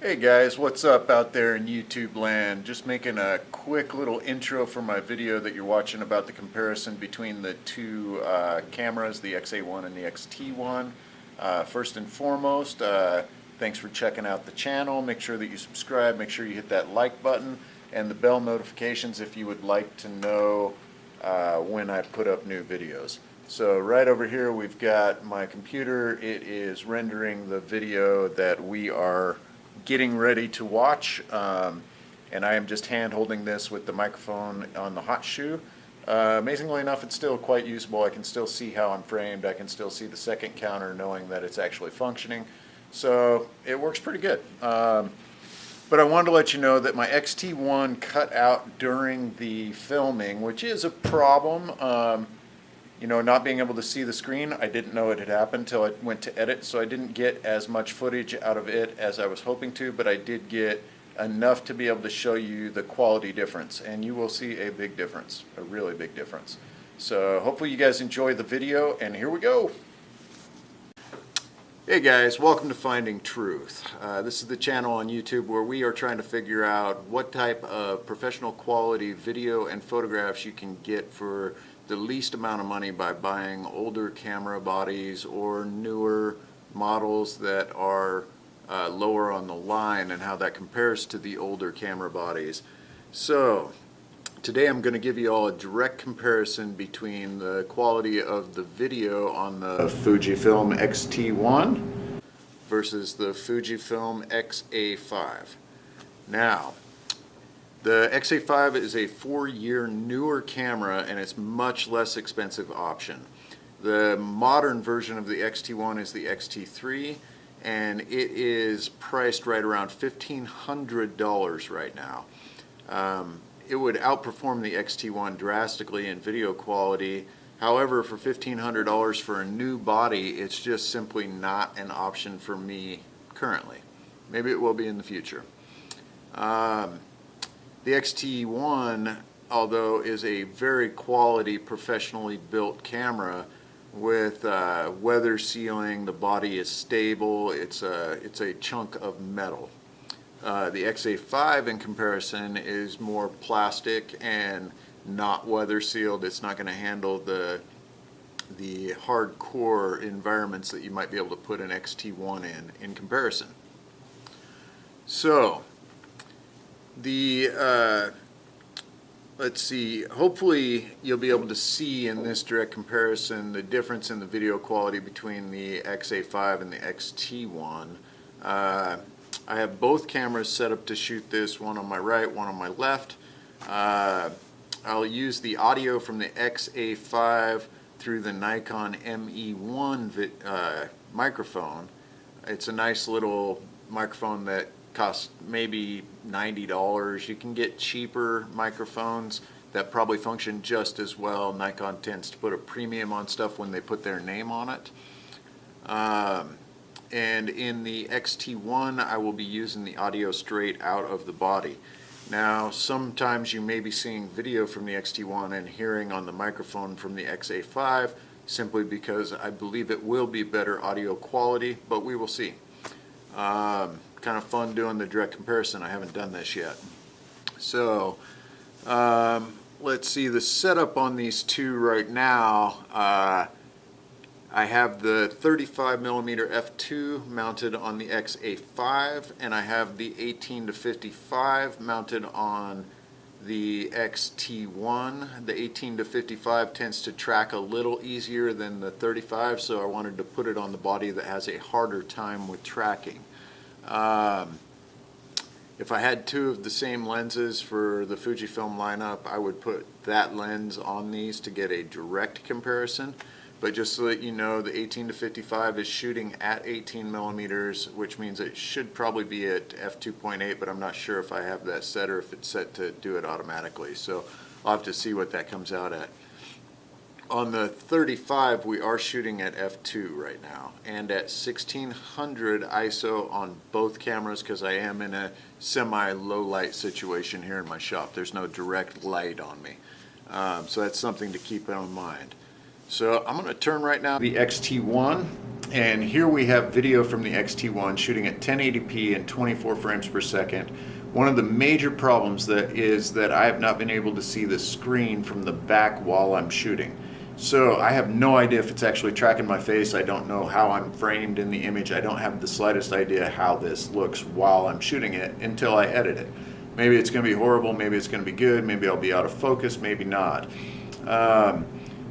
Hey guys, what's up out there in YouTube land? Just making a quick little intro for my video that you're watching about the comparison between the two cameras, the X-A1 and the X-T1. First and foremost, thanks for checking out the channel. Make sure that you subscribe, make sure you hit that like button and the bell notifications if you would like to know when I put up new videos. So right over here we've got my computer. It is rendering the video that we are getting ready to watch, and I am just hand holding this with the microphone on the hot shoe. Amazingly enough, it's still quite usable. I can still see how I'm framed. I can still see the second counter knowing that it's actually functioning. So it works pretty good. But I wanted to let you know that my X-T1 cut out during the filming, which is a problem. You know, not being able to see the screen, I didn't know it had happened until I went to edit, so I didn't get as much footage out of it as I was hoping to, but I did get enough to be able to show you the quality difference, and you will see a big difference, a really big difference. So hopefully you guys enjoy the video, and here we go. Hey guys, welcome to Finding Truth. This is the channel on YouTube where we are trying to figure out what type of professional quality video and photographs you can get for the least amount of money by buying older camera bodies or newer models that are lower on the line, and how that compares to the older camera bodies. So today I'm going to give you all a direct comparison between the quality of the video on the Fujifilm X-T1 versus the Fujifilm X-A5. Now, the X-A5 is a 4-year newer camera, and it's much less expensive option. The modern version of the X-T1 is the X-T3, and it is priced right around $1,500 right now. It would outperform the X-T1 drastically in video quality. However, for $1,500 for a new body, it's just simply not an option for me currently. Maybe it will be in the future. The X-T1, although is a very quality, professionally built camera with weather sealing, the body is stable, it's a chunk of metal. The X-A5 in comparison is more plastic and not weather sealed. It's not going to handle the hardcore environments that you might be able to put an X-T1 in comparison. So let's see, hopefully you'll be able to see in this direct comparison the difference in the video quality between the X-A5 and the X-T1. I have both cameras set up to shoot this, one on my right, one on my left. I'll use the audio from the X-A5 through the Nikon ME1 microphone. It's a nice little microphone that costs maybe $90. You can get cheaper microphones that probably function just as well. Nikon tends to put a premium on stuff when they put their name on it. And in the X-T1, I will be using the audio straight out of the body. Now, sometimes you may be seeing video from the X-T1 and hearing on the microphone from the X-A5, simply because I believe it will be better audio quality, but we will see. Kind of fun doing the direct comparison. I haven't done this yet. So let's see the setup on these two right now. I have the 35mm f2 mounted on the X-A5, and I have the 18-55 mounted on the X-T1. The 18-55 tends to track a little easier than the 35, so I wanted to put it on the body that has a harder time with tracking. If I had two of the same lenses for the Fujifilm lineup, I would put that lens on these to get a direct comparison. But just so that you know, the 18-55 is shooting at 18mm, which means it should probably be at f2.8, but I'm not sure if I have that set or if it's set to do it automatically. So I'll have to see what that comes out at. On the 35, we are shooting at f2 right now, and at 1600 ISO on both cameras, because I am in a semi-low light situation here in my shop. There's no direct light on me, so that's something to keep in mind. So I'm going to turn right now the X-T1, And here we have video from the X-T1 shooting at 1080p and 24 frames per second. One of the major problems is that I have not been able to see the screen from the back while I'm shooting. So I have no idea if it's actually tracking my face. I don't know how I'm framed in the image. I don't have the slightest idea how this looks while I'm shooting it until I edit it. Maybe it's going to be horrible, maybe it's going to be good, maybe I'll be out of focus, maybe not.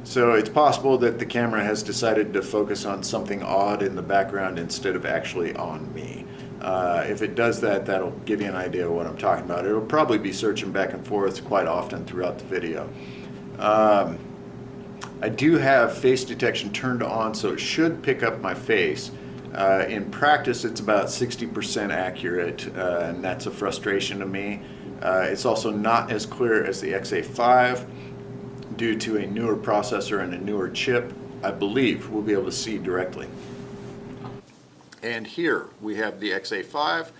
So it's possible that the camera has decided to focus on something odd in the background instead of actually on me. If it does that, that'll give you an idea of what I'm talking about. It'll probably be searching back and forth quite often throughout the video. I do have face detection turned on, so it should pick up my face. In practice, it's about 60% accurate, and that's a frustration to me. It's also not as clear as the X-A5 due to a newer processor and a newer chip. I believe we'll be able to see directly. And here we have the X-A5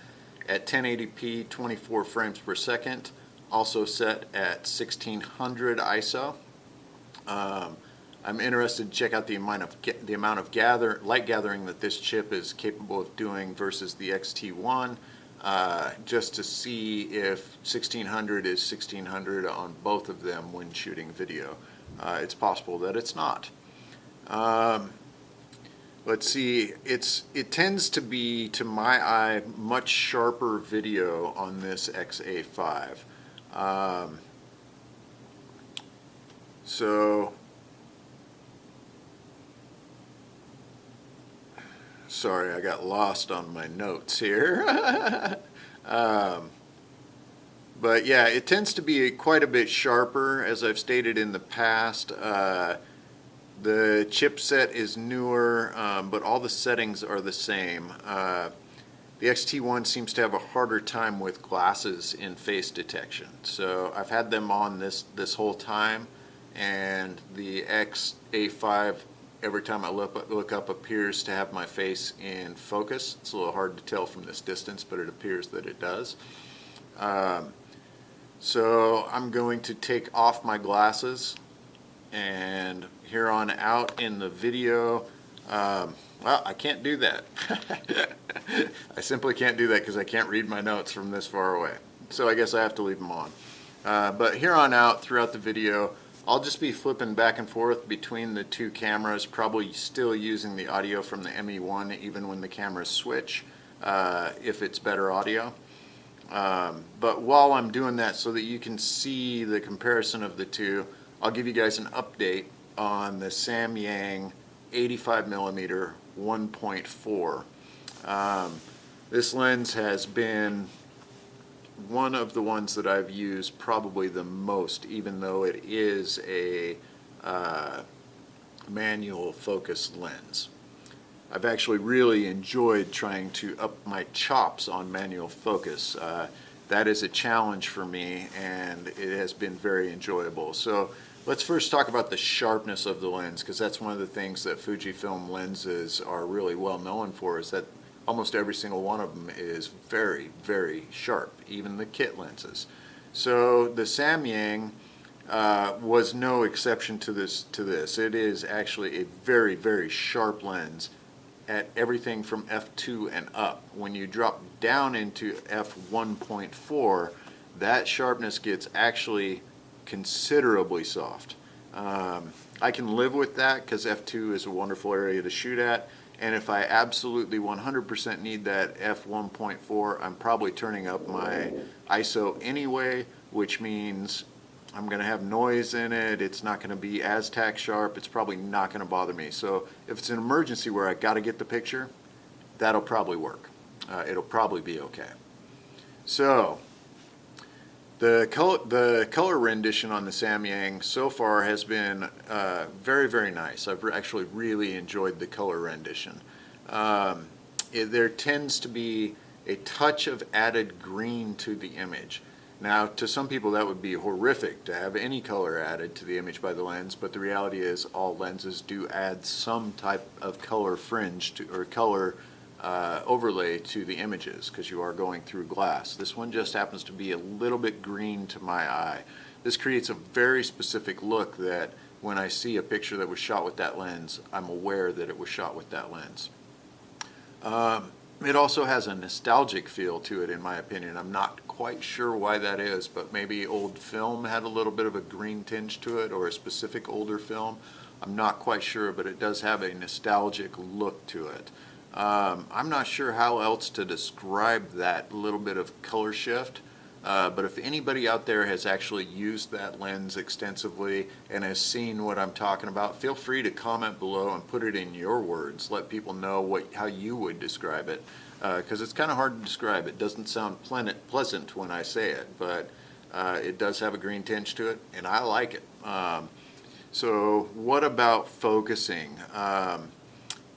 at 1080p, 24 frames per second, also set at 1600 ISO. I'm interested to check out the amount of light gathering that this chip is capable of doing versus the X-T1, just to see if 1600 is 1600 on both of them when shooting video. It's possible that it's not. Let's see, it tends to be, to my eye, much sharper video on this X-A5. Sorry, I got lost on my notes here. But yeah, it tends to be quite a bit sharper, as I've stated in the past. The chipset is newer, but all the settings are the same. The X-T1 seems to have a harder time with glasses in face detection. So I've had them on this whole time, and the X-A5, every time I look up, appears to have my face in focus. It's a little hard to tell from this distance, but it appears that it does. So I'm going to take off my glasses, and here on out in the video, well, I can't do that. I simply can't do that because I can't read my notes from this far away. So I guess I have to leave them on. But here on out throughout the video, I'll just be flipping back and forth between the two cameras, probably still using the audio from the ME1 even when the cameras switch, if it's better audio. But while I'm doing that, so that you can see the comparison of the two, I'll give you guys an update on the Samyang 85mm 1.4. This lens has been one of the ones that I've used probably the most, even though it is a manual focus lens. I've actually really enjoyed trying to up my chops on manual focus. That is a challenge for me, and it has been very enjoyable. So let's first talk about the sharpness of the lens, because that's one of the things that Fujifilm lenses are really well known for, is that almost every single one of them is very, very sharp, even the kit lenses. So the Samyang was no exception to this. It is actually a very, very sharp lens at everything from f2 and up. When you drop down into f1.4, that sharpness gets actually considerably soft. I can live with that because f2 is a wonderful area to shoot at. And if I absolutely 100% need that f1.4, I'm probably turning up my ISO anyway, which means I'm going to have noise in it. It's not going to be as tack sharp. It's probably not going to bother me. So if it's an emergency where I got to get the picture, that'll probably work. It'll probably be okay. So the color rendition on the Samyang so far has been very, very nice. I've actually really enjoyed the color rendition. There tends to be a touch of added green to the image. Now, to some people that would be horrific to have any color added to the image by the lens, but the reality is all lenses do add some type of color fringe to, or color overlay to the images, because you are going through glass. This one just happens to be a little bit green to my eye. This creates a very specific look that when I see a picture that was shot with that lens, I'm aware that it was shot with that lens. It also has a nostalgic feel to it, in my opinion. I'm not quite sure why that is, but maybe old film had a little bit of a green tinge to it, or a specific older film. I'm not quite sure, but it does have a nostalgic look to it. I'm not sure how else to describe that little bit of color shift. But if anybody out there has actually used that lens extensively and has seen what I'm talking about, feel free to comment below and put it in your words. Let people know how you would describe it, because it's kind of hard to describe. It doesn't sound pleasant when I say it, but it does have a green tinge to it, and I like it. So what about focusing?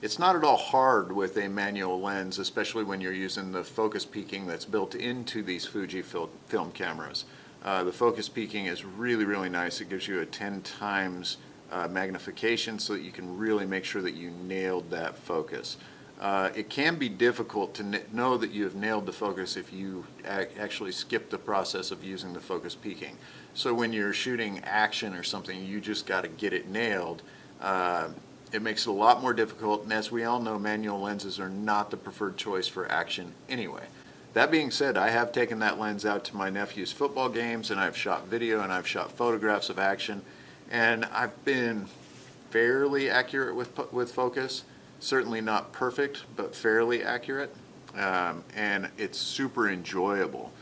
It's not at all hard with a manual lens, especially when you're using the focus peaking that's built into these Fujifilm cameras. The focus peaking is really, really nice. It gives you a 10 times magnification so that you can really make sure that you nailed that focus. It can be difficult to know that you have nailed the focus if you actually skip the process of using the focus peaking. So when you're shooting action or something, you just got to get it nailed. It makes it a lot more difficult, and as we all know, manual lenses are not the preferred choice for action anyway. That being said, I have taken that lens out to my nephew's football games, and I've shot video and I've shot photographs of action, and I've been fairly accurate with focus. Certainly not perfect, but fairly accurate, and it's super enjoyable.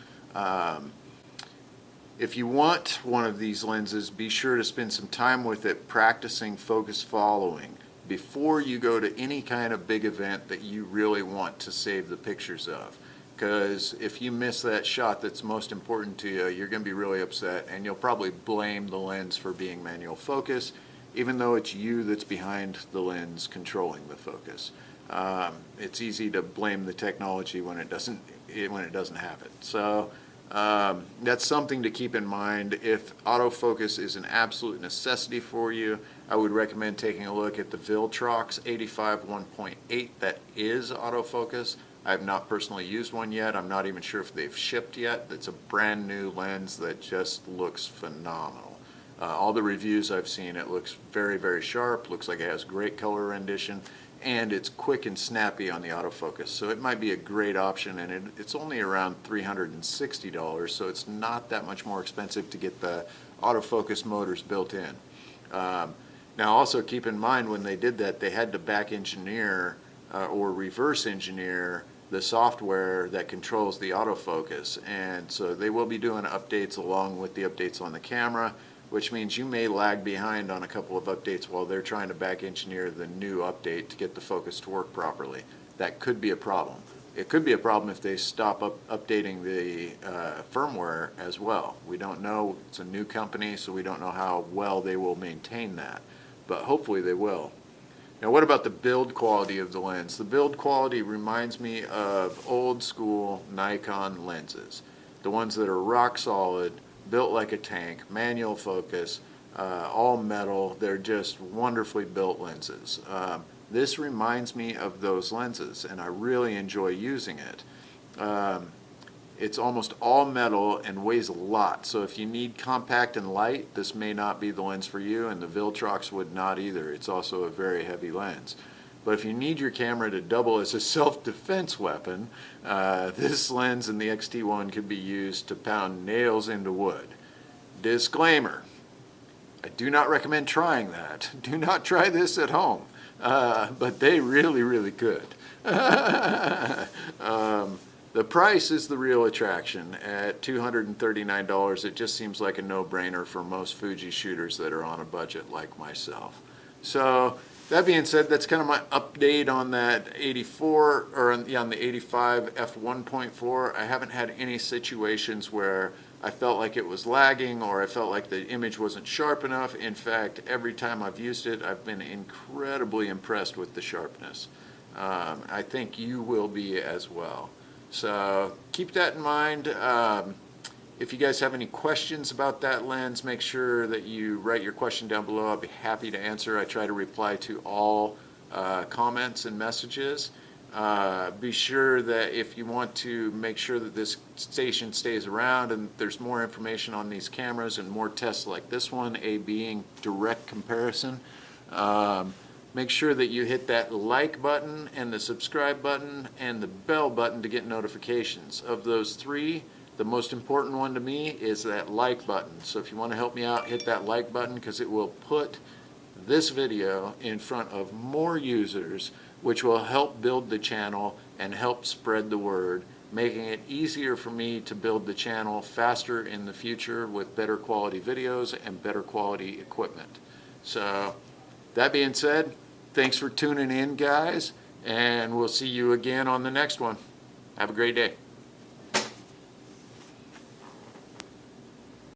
If you want one of these lenses, be sure to spend some time with it practicing focus following before you go to any kind of big event that you really want to save the pictures of. Because if you miss that shot that's most important to you, you're going to be really upset, and you'll probably blame the lens for being manual focus, even though it's you that's behind the lens controlling the focus. It's easy to blame the technology when it doesn't have it. So that's something to keep in mind. If autofocus is an absolute necessity for you, I would recommend taking a look at the Viltrox 85 1.8 that is autofocus. I have not personally used one yet. I'm not even sure if they've shipped yet. It's a brand new lens that just looks phenomenal. All the reviews I've seen, it looks very, very sharp, looks like it has great color rendition, and it's quick and snappy on the autofocus. So it might be a great option, and it's only around $360, so it's not that much more expensive to get the autofocus motors built in. Now also keep in mind, when they did that, they had to back engineer or reverse engineer the software that controls the autofocus, and so they will be doing updates along with the updates on the camera, which means you may lag behind on a couple of updates while they're trying to back engineer the new update to get the focus to work properly. That could be a problem. It could be a problem if they stop updating the firmware as well. We don't know. It's a new company, so we don't know how well they will maintain that, but hopefully they will. Now, what about the build quality of the lens? The build quality reminds me of old school Nikon lenses, the ones that are rock solid, built like a tank, manual focus, all metal. They're just wonderfully built lenses. This reminds me of those lenses, and I really enjoy using it. It's almost all metal and weighs a lot, so if you need compact and light, this may not be the lens for you, and the Viltrox would not either. It's also a very heavy lens. But if you need your camera to double as a self-defense weapon, this lens and the X T1 could be used to pound nails into wood. Disclaimer: I do not recommend trying that. Do not try this at home. But they really, really could. The price is the real attraction. At $239, it just seems like a no-brainer for most Fuji shooters that are on a budget like myself. So that being said, that's kind of my update on that 84, or on the 85 f1.4. I haven't had any situations where I felt like it was lagging or I felt like the image wasn't sharp enough. In fact, every time I've used it, I've been incredibly impressed with the sharpness. I think you will be as well. So keep that in mind. If you guys have any questions about that lens, make sure that you write your question down below. I'll be happy to answer. I try to reply to all comments and messages. Be sure that if you want to make sure that this station stays around and there's more information on these cameras and more tests like this one, A being direct comparison, make sure that you hit that like button and the subscribe button and the bell button to get notifications. Of those three, the most important one to me is that like button. So if you want to help me out, hit that like button, because it will put this video in front of more users, which will help build the channel and help spread the word, making it easier for me to build the channel faster in the future with better quality videos and better quality equipment. So that being said, thanks for tuning in, guys, and we'll see you again on the next one. Have a great day.